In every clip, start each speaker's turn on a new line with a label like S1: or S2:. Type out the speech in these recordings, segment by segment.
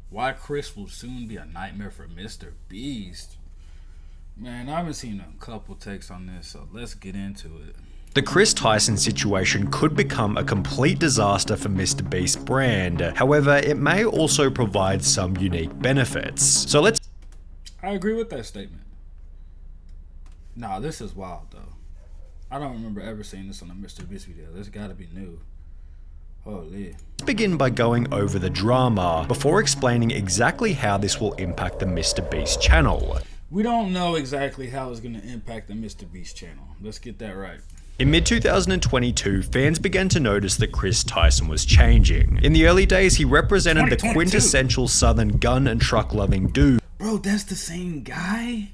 S1: Why Chris will soon be a nightmare for MrBeast. Man, I haven't seen a couple takes on this, so let's get into it.
S2: The Chris Tyson situation could become a complete disaster for MrBeast's brand. However, it may also provide some unique benefits.
S1: I agree with that statement. Nah, this is wild though. I don't remember ever seeing this on a MrBeast video. This gotta be new. Holy.
S2: Let's begin by going over the drama before explaining exactly how this will impact the MrBeast channel.
S1: We don't know exactly how it's gonna impact the MrBeast channel. Let's get that right.
S2: In mid-2022, fans began to notice that Chris Tyson was changing. In the early days, he represented the quintessential southern gun and truck loving dude.
S1: Bro, that's the same guy?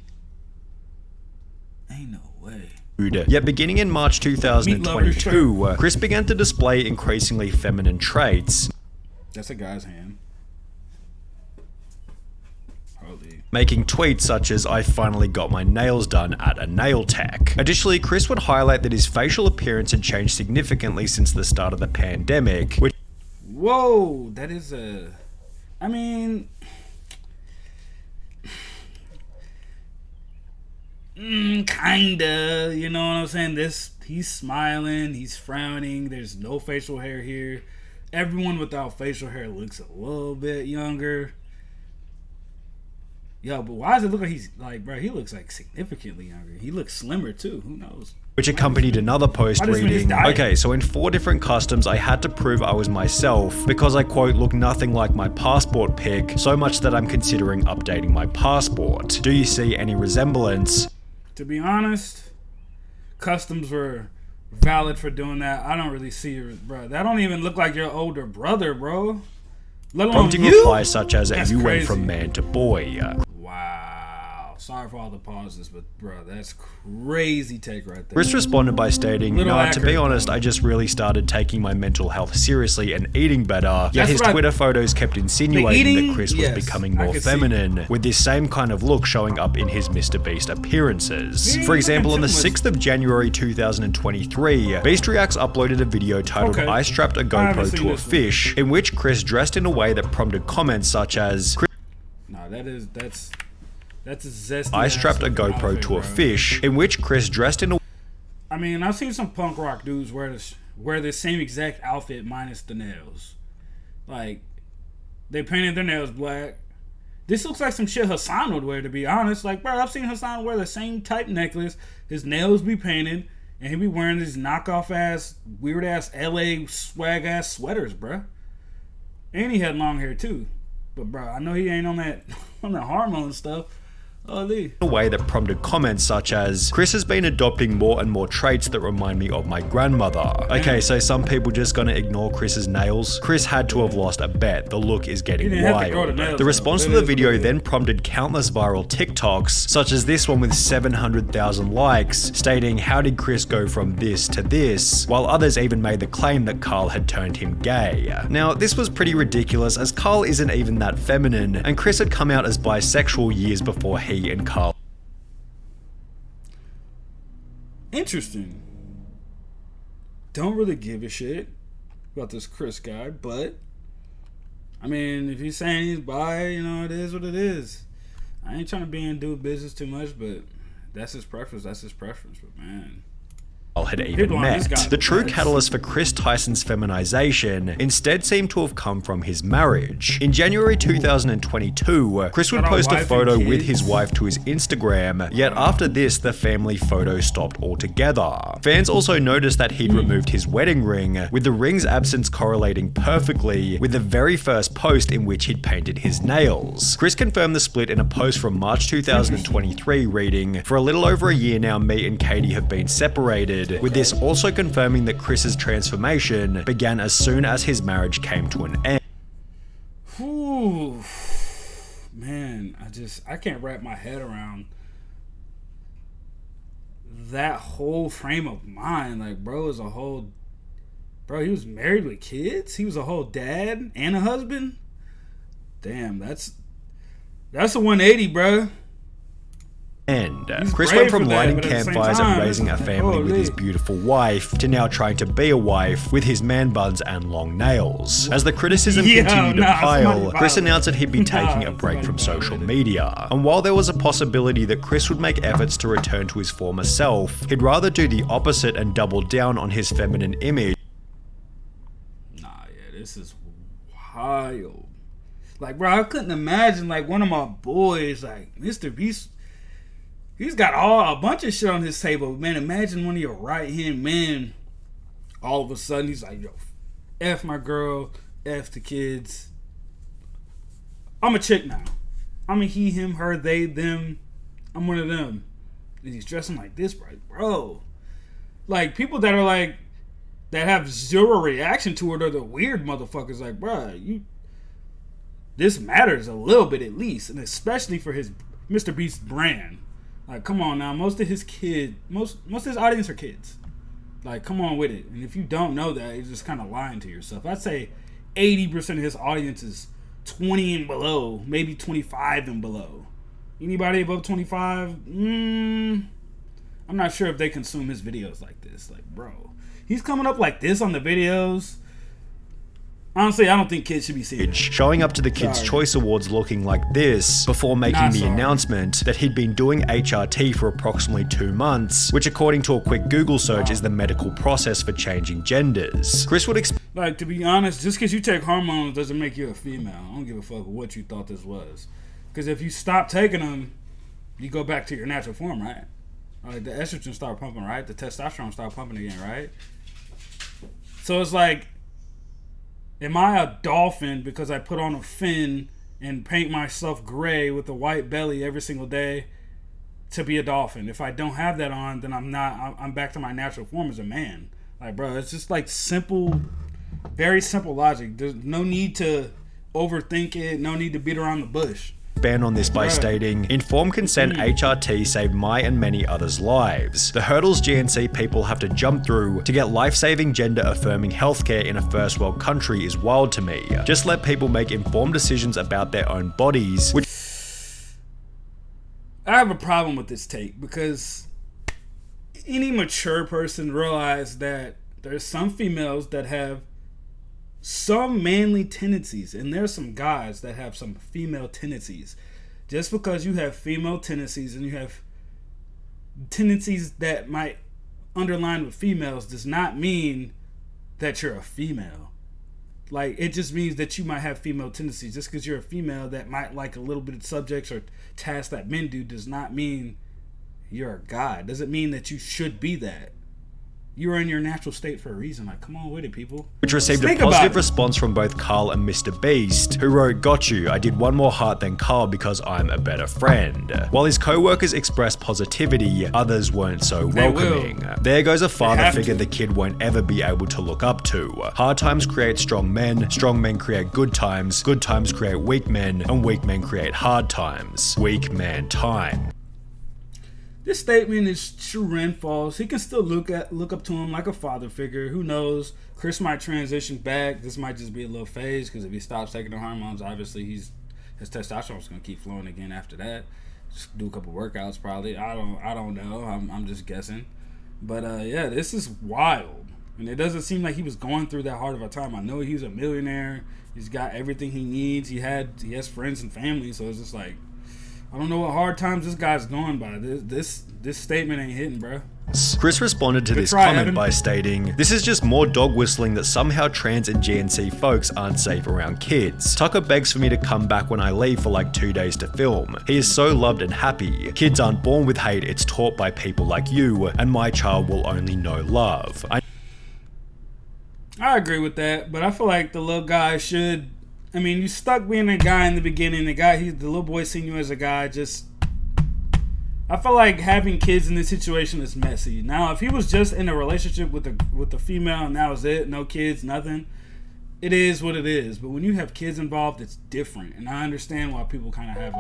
S1: Ain't no way.
S2: Yet beginning in March 2022, Chris began to display increasingly feminine traits.
S1: That's a guy's hand. Holy.
S2: Making tweets such as, "I finally got my nails done at a nail tech." Additionally, Chris would highlight that his facial appearance had changed significantly since the start of the pandemic, which...
S1: Whoa, that is a... I mean... kinda, you know what I'm saying? He's smiling, he's frowning, there's no facial hair here. Everyone without facial hair looks a little bit younger. Yo, but why does it look like he's like, bro, he looks like significantly younger. He looks slimmer too, who knows?
S2: Which accompanied another post reading, "Okay, so in 4 different customs I had to prove I was myself because I, quote, look nothing like my passport pic, so much that I'm considering updating my passport. Do you see any resemblance?"
S1: To be honest, customs were valid for doing that. I don't really see your bro. That don't even look like your older brother, bro. Let alone
S2: prompting
S1: you?
S2: replies such as,
S1: That's
S2: "You
S1: crazy.
S2: went from man to boy."
S1: Wow. Sorry for all the pauses, but bro, that's crazy take right there.
S2: Chris responded by stating, "No, to be honest, I just really started taking my mental health seriously and eating better." Yet his Twitter photos kept insinuating that Chris was becoming more feminine, with this same kind of look showing up in his MrBeast appearances. For example, on the 6th of January 2023, Beast Reacts uploaded a video titled "I strapped a GoPro to a fish," in which Chris dressed in a way that prompted comments such as,
S1: "Nah, that's a zesty."
S2: "I strapped a GoPro to a fish," in which Chris dressed in a...
S1: I mean, I've seen some punk rock dudes wear the same exact outfit minus the nails. Like, they painted their nails black. This looks like some shit Hassan would wear, to be honest. Like, bro, I've seen Hassan wear the same type necklace, his nails be painted, and he be wearing these knockoff ass, weird ass LA swag ass sweaters, bro. And he had long hair too. But bro, I know he ain't on that hormone stuff.
S2: In a way that prompted comments such as, "Chris has been adopting more and more traits that remind me of my grandmother." Okay, so some people just gonna ignore Chris's nails? Chris had to have lost a bet. The look is getting wild. The response to the video then prompted countless viral TikToks, such as this one with 700,000 likes, stating, "How did Chris go from this to this?" While others even made the claim that Carl had turned him gay. Now, this was pretty ridiculous, as Carl isn't even that feminine, and Chris had come out as bisexual years before he and Carl.
S1: Interesting. Don't really give a shit about this Chris guy, but I mean, if he's saying he's bi, you know, it is what it is. I ain't trying to be in dude business too much, but that's his preference. But man,
S2: had even met. The true catalyst for Chris Tyson's feminization instead seemed to have come from his marriage. In January 2022, Chris would post a photo with his wife to his Instagram, yet after this, the family photo stopped altogether. Fans also noticed that he'd removed his wedding ring, with the ring's absence correlating perfectly with the very first post in which he'd painted his nails. Chris confirmed the split in a post from March 2023 reading, "For a little over a year now, me and Katie have been separated," with this also confirming that Chris's transformation began as soon as his marriage came to an end.
S1: Whew. Man, I can't wrap my head around that whole frame of mind. Like, bro, he was married with kids? He was a whole dad and a husband? Damn, that's a 180, bro.
S2: Chris went from lighting campfires and raising a family with his beautiful wife to now trying to be a wife with his man buns and long nails. As the criticism continued to pile, Chris announced that he'd be taking a break from social media. And while there was a possibility that Chris would make efforts to return to his former self, he'd rather do the opposite and double down on his feminine image.
S1: This is wild. Like, bro, I couldn't imagine, like, one of my boys, like, MrBeast, he's got a bunch of shit on his table. Man, imagine one of your right-hand men, all of a sudden, he's like, yo, F my girl, F the kids. I'm a chick now. I'm a he, him, her, they, them. I'm one of them. And he's dressing like this, bro. Like, people that are like, that have zero reaction to it are the weird motherfuckers. Like, bro, this matters a little bit at least, and especially for his MrBeast brand. Like, come on now, most of his audience are kids. Like, come on with it. And if you don't know that, you're just kind of lying to yourself. I'd say 80% of his audience is 20 and below, maybe 25 and below. Anybody above 25? I'm not sure if they consume his videos like this. Like, bro, he's coming up like this on the videos. Honestly, I don't think kids should be seeing it.
S2: Showing up to the Kids' Choice Awards looking like this before making the announcement that he'd been doing HRT for approximately 2 months, which according to a quick Google search is the medical process for changing genders. Chris would
S1: like, to be honest, just because you take hormones doesn't make you a female. I don't give a fuck what you thought this was. Because if you stop taking them, you go back to your natural form, right? Like, the estrogen start pumping, right? The testosterone start pumping again, right? So it's like, am I a dolphin because I put on a fin and paint myself gray with a white belly every single day to be a dolphin? If I don't have that on, then I'm back to my natural form as a man. Like, bro, it's just like simple, very simple logic. There's no need to overthink it, no need to beat around the bush.
S2: Ban on this by stating, informed consent HRT saved my and many others' lives. The hurdles GNC people have to jump through to get life-saving gender-affirming healthcare in a first world country is wild to me. Just let people make informed decisions about their own bodies, which...
S1: I have a problem with this take because any mature person realizes that there's some females that have some manly tendencies, and there's some guys that have some female tendencies. Just because you have female tendencies and you have tendencies that might underline with females does not mean that you're a female. Like, it just means that you might have female tendencies. Just because you're a female that might like a little bit of subjects or tasks that men do does not mean you're a guy. Doesn't mean that you should be that. You're in your natural state for a reason. Like, come on with it, people.
S2: Which received a positive response from both Carl and MrBeast, who wrote, "Got you. I did one more heart than Carl because I'm a better friend." While his co-workers expressed positivity, others weren't so welcoming. There goes a father figure the kid won't ever be able to look up to. Hard times create strong men create good times create weak men, and weak men create hard times. Weak man time.
S1: This statement is true and false. He can still look up to him like a father figure. Who knows? Chris might transition back. This might just be a little phase because if he stops taking the hormones, obviously his testosterone's gonna keep flowing again after that. Just do a couple workouts probably. I don't know. I'm just guessing. But yeah, this is wild. And it doesn't seem like he was going through that hard of a time. I know he's a millionaire. He's got everything he needs. He has friends and family. So it's just like, I don't know what hard times this guy's going by. This statement ain't hitting, bro.
S2: Chris responded to this comment by stating, "This is just more dog whistling that somehow trans and GNC folks aren't safe around kids. Tucker begs for me to come back when I leave for like 2 days to film. He is so loved and happy. Kids aren't born with hate, it's taught by people like you, and my child will only know love."
S1: I agree with that, but I feel like the little guy should... I mean, you stuck being a guy in the beginning. The little boy seeing you as a guy. Just, I feel like having kids in this situation is messy. Now, if he was just in a relationship with a female and that was it, no kids, nothing, it is what it is. But when you have kids involved, it's different. And I understand why people kind of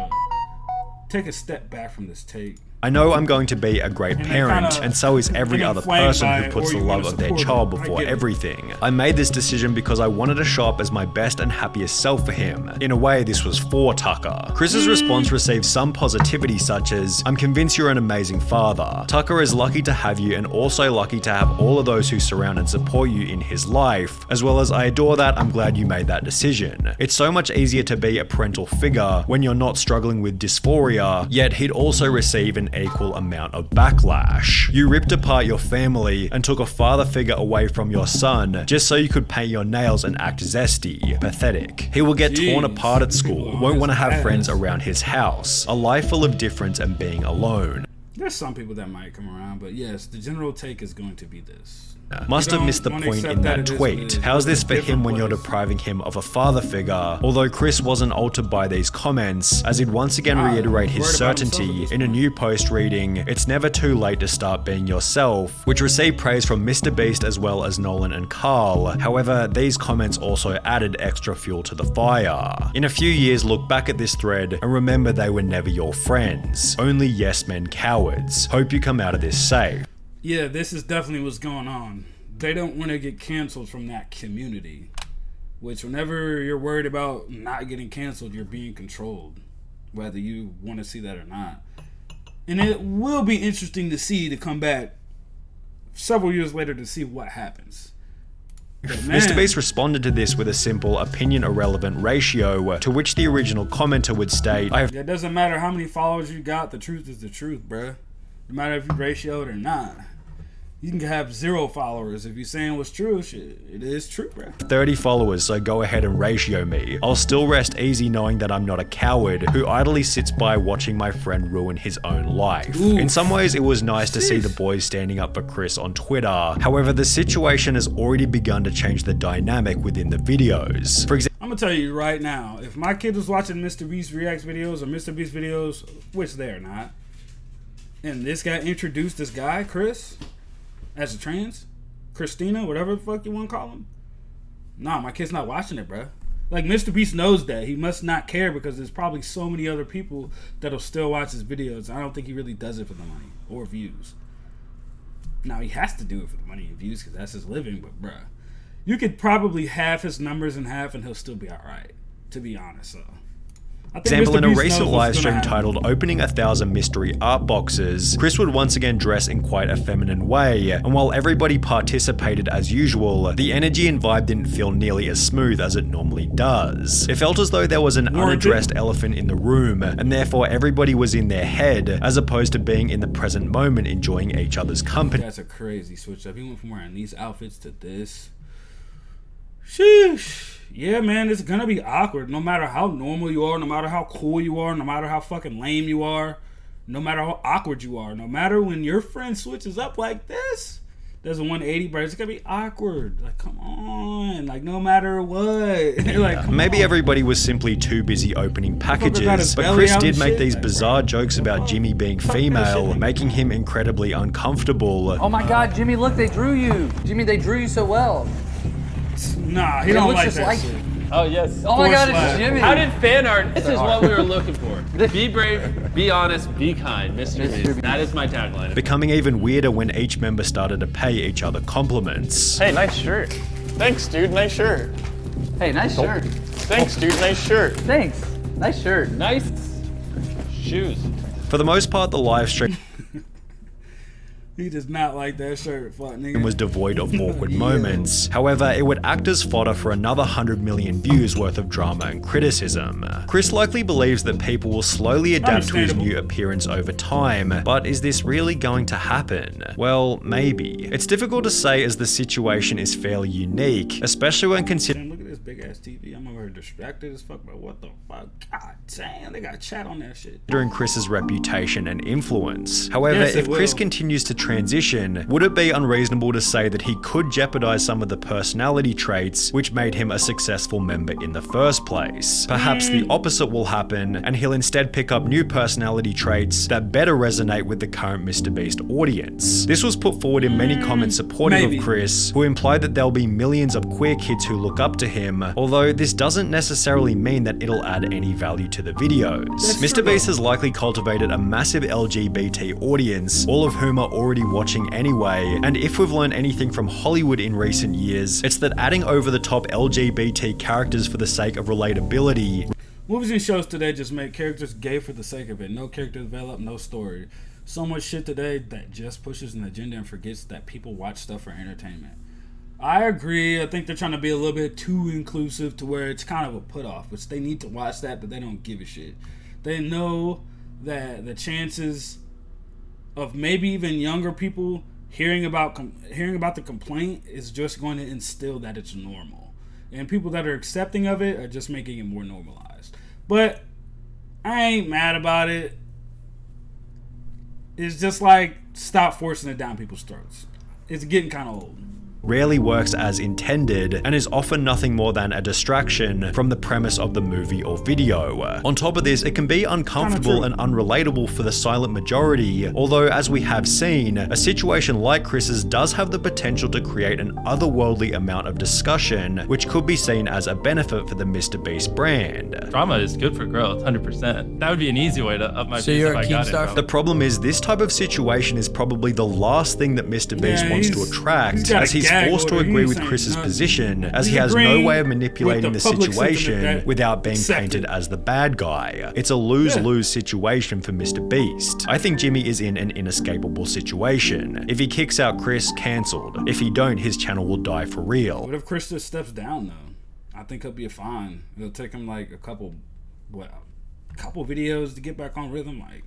S1: take a step back from this take.
S2: I know I'm going to be a great parent, and so is every other person who puts the love of their child before everything. I made this decision because I wanted to show up as my best and happiest self for him. In a way, this was for Tucker. Chris's response received some positivity such as, I'm convinced you're an amazing father. Tucker is lucky to have you and also lucky to have all of those who surround and support you in his life, as well as I adore that, I'm glad you made that decision. It's so much easier to be a parental figure when you're not struggling with dysphoria, yet he'd also receive an equal amount of backlash. You ripped apart your family and took a father figure away from your son just so you could paint your nails and act zesty. Pathetic. He will get torn apart at school, won't want to have friends around his house, a life full of difference and being alone.
S1: There's some people that might come around, but yes, the general take is going to be this.
S2: Must have missed the point in that tweet. How's this for him when you're depriving him of a father figure? Although Chris wasn't altered by these comments, as he'd once again reiterate his certainty in a new post reading, it's never too late to start being yourself, which received praise from MrBeast as well as Nolan and Carl. However, these comments also added extra fuel to the fire. In a few years, look back at this thread and remember they were never your friends. Only yes men cowards. Hope you come out of this safe.
S1: Yeah, this is definitely what's going on. They don't want to get canceled from that community. Which, whenever you're worried about not getting canceled, you're being controlled. Whether you want to see that or not. And it will be interesting to see, to come back several years later to see what happens.
S2: MrBeast responded to this with a simple opinion irrelevant ratio, to which the original commenter would state,
S1: It doesn't matter how many followers you got, the truth is the truth, bruh. No matter if you ratio it or not. You can have 0 followers. If you're saying what's true, shit, it is true, bro.
S2: 30 followers, so go ahead and ratio me. I'll still rest easy knowing that I'm not a coward who idly sits by watching my friend ruin his own life. Ooh. In some ways, it was nice to see the boys standing up for Chris on Twitter. However, the situation has already begun to change the dynamic within the videos. For example,
S1: I'm gonna tell you right now, if my kid was watching MrBeast Reacts videos or MrBeast videos, which they're not, and this guy introduced this guy, Chris, as a trans, Christina, whatever the fuck you want to call him. Nah, my kid's not watching it, bro. Like, MrBeast knows that. He must not care because there's probably so many other people that'll still watch his videos. I don't think he really does it for the money or views. Now, he has to do it for the money and views because that's his living, but bruh, you could probably half his numbers in half and he'll still be alright, to be honest, so.
S2: Example, in a recent live stream titled Opening 1,000 Mystery Art Boxes, Chris would once again dress in quite a feminine way, and while everybody participated as usual, the energy and vibe didn't feel nearly as smooth as it normally does. It felt as though there was an unaddressed elephant in the room, and therefore everybody was in their head, as opposed to being in the present moment enjoying each other's company.
S1: That's a crazy switch up. He went from wearing these outfits to this. Sheesh. Yeah, man, it's gonna be awkward. No matter how normal you are, no matter how cool you are, no matter how fucking lame you are, no matter how awkward you are, no matter when your friend switches up like this, there's a 180, bro. It's gonna be awkward. Like, come on. Like, no matter what. Like,
S2: maybe everybody was simply too busy opening packages, but Chris did make these bizarre jokes about Jimmy being female, making him incredibly uncomfortable.
S3: Oh my god, Jimmy, look, they drew you. Jimmy, they drew you so well.
S1: Nah, he don't like that shit.
S4: Oh, yes.
S3: Oh my god, it's Jimmy.
S4: How did fan art? This is what we were looking for. Be brave, be honest, be kind, MrBeast. That is my tagline.
S2: Becoming even weirder when each member started to pay each other compliments.
S4: Hey, nice shirt. Thanks, dude, nice shirt.
S3: Hey, nice shirt.
S4: Thanks, dude, nice shirt.
S3: Thanks. Nice shirt.
S4: Nice shoes.
S2: For the most part, the live stream
S1: He does not like that shirt, fuck nigga.
S2: Was devoid of awkward moments. However, it would act as fodder for another 100 million views worth of drama and criticism. Chris likely believes that people will slowly adapt to his new appearance over time, but is this really going to happen? Well, maybe. It's difficult to say as the situation is fairly unique, especially when considering—
S1: Look at this big ass TV. I'm over here distracted as fuck, but what the fuck? God damn, they got chat on that shit.
S2: During Chris's reputation and influence. However, if Chris continues to transition, would it be unreasonable to say that he could jeopardize some of the personality traits which made him a successful member in the first place? Perhaps the opposite will happen, and he'll instead pick up new personality traits that better resonate with the current MrBeast audience. This was put forward in many comments supportive of Chris, who implied that there'll be millions of queer kids who look up to him, them, although this doesn't necessarily mean that it'll add any value to the videos. MrBeast has likely cultivated a massive LGBT audience, all of whom are already watching anyway, and if we've learned anything from Hollywood in recent years, it's that adding over-the-top LGBT characters for the sake of relatability.
S1: Movies and shows today just make characters gay for the sake of it. No character development, no story. So much shit today that just pushes an agenda and forgets that people watch stuff for entertainment. I agree. I think they're trying to be a little bit too inclusive to where it's kind of a put-off, which they need to watch that, but they don't give a shit. They know that the chances of maybe even younger people hearing about the complaint is just going to instill that it's normal. And people that are accepting of it are just making it more normalized. But I ain't mad about it. It's just like, stop forcing it down people's throats. It's getting kind of old.
S2: Rarely works as intended, and is often nothing more than a distraction from the premise of the movie or video. On top of this, it can be uncomfortable and unrelatable for the silent majority, although as we have seen, a situation like Chris's does have the potential to create an otherworldly amount of discussion, which could be seen as a benefit for the MrBeast brand.
S4: Drama is good for growth, 100%. That would be an easy way to up my views if I got it.
S2: The problem is, this type of situation is probably the last thing that MrBeast wants to attract, as he's forced to agree with Chris's position, as he has no way of manipulating the situation without being painted as the bad guy. It's a lose-lose situation for MrBeast. I think Jimmy is in an inescapable situation. If he kicks out Chris, cancelled. If he don't, his channel will die for real.
S1: What if Chris just steps down though? I think he'll be fine. It'll take him like a couple videos to get back on rhythm, like.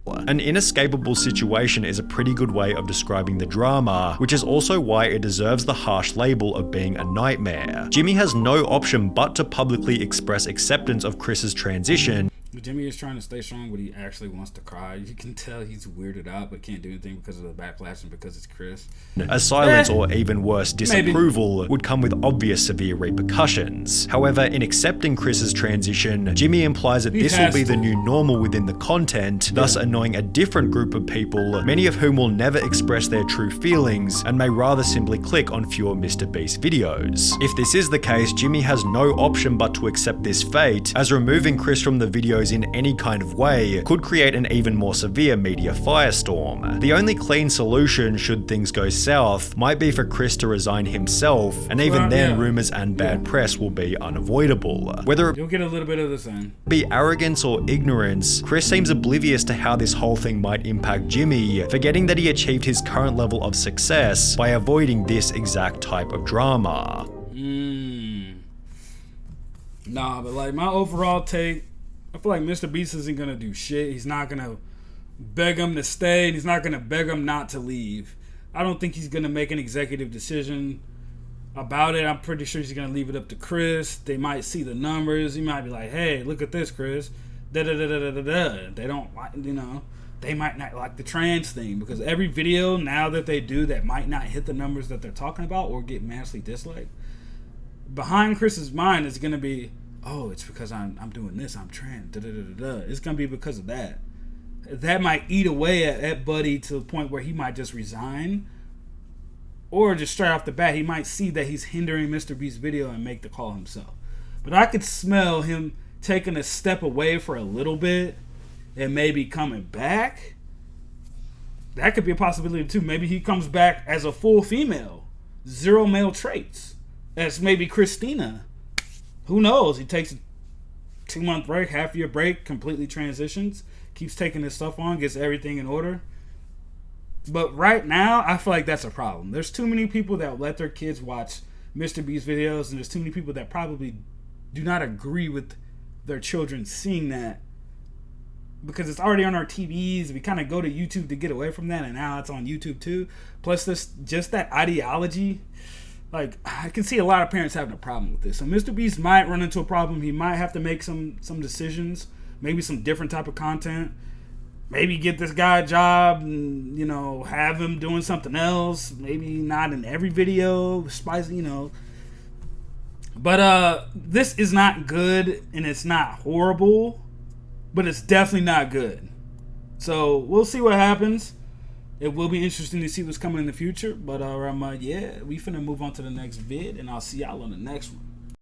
S2: An inescapable situation is a pretty good way of describing the drama, which is also why it deserves the harsh label of being a nightmare. Jimmy has no option but to publicly express acceptance of Chris's transition.
S1: Jimmy is trying to stay strong, but he actually wants to cry. You can tell he's weirded out, but can't do anything because of the backlash and because it's Chris.
S2: A silence or even worse, disapproval would come with obvious severe repercussions. However, in accepting Chris's transition, Jimmy implies that this will be the new normal within the content, thus annoying a different group of people, many of whom will never express their true feelings and may rather simply click on fewer MrBeast videos. If this is the case, Jimmy has no option but to accept this fate, as removing Chris from the videos in any kind of way could create an even more severe media firestorm. The only clean solution, should things go south, might be for Chris to resign himself, and even then rumors and bad press will be unavoidable. Whether
S1: you'll get a little bit of the same.
S2: Be arrogance or ignorance, Chris seems oblivious to how this whole thing might impact Jimmy, forgetting that he achieved his current level of success by avoiding this exact type of drama.
S1: Nah, but like my overall take, I feel like MrBeast isn't gonna do shit. He's not gonna beg him to stay, and he's not gonna beg him not to leave. I don't think he's gonna make an executive decision about it. I'm pretty sure he's gonna leave it up to Chris. They might see the numbers. He might be like, "Hey, look at this, Chris." Da da da da da da. They don't like, they might not like the trans thing, because every video now that they do that might not hit the numbers that they're talking about or get massively disliked, behind Chris's mind is gonna be, oh, it's because I'm doing this, I'm trans, da da da da da. It's gonna be because of that. That might eat away at Buddy to the point where he might just resign, or just straight off the bat, he might see that he's hindering MrBeast's video and make the call himself. But I could smell him taking a step away for a little bit and maybe coming back. That could be a possibility too. Maybe he comes back as a full female, zero male traits, as maybe Christina. Who knows? He takes a 2-month break, half-year break, completely transitions, keeps taking his stuff on, gets everything in order. But right now, I feel like that's a problem. There's too many people that let their kids watch MrBeast videos, and there's too many people that probably do not agree with their children seeing that, because it's already on our TVs. We kind of go to YouTube to get away from that, and now it's on YouTube too. Plus, this just that ideology. Like, I can see a lot of parents having a problem with this. So MrBeast might run into a problem. He might have to make some decisions, maybe some different type of content. Maybe get this guy a job and, have him doing something else. Maybe not in every video, spicy, But this is not good, and it's not horrible, but it's definitely not good. So we'll see what happens. it will be interesting to see what's coming in the future. But yeah, we finna move on to the next vid, and I'll see y'all on the next one.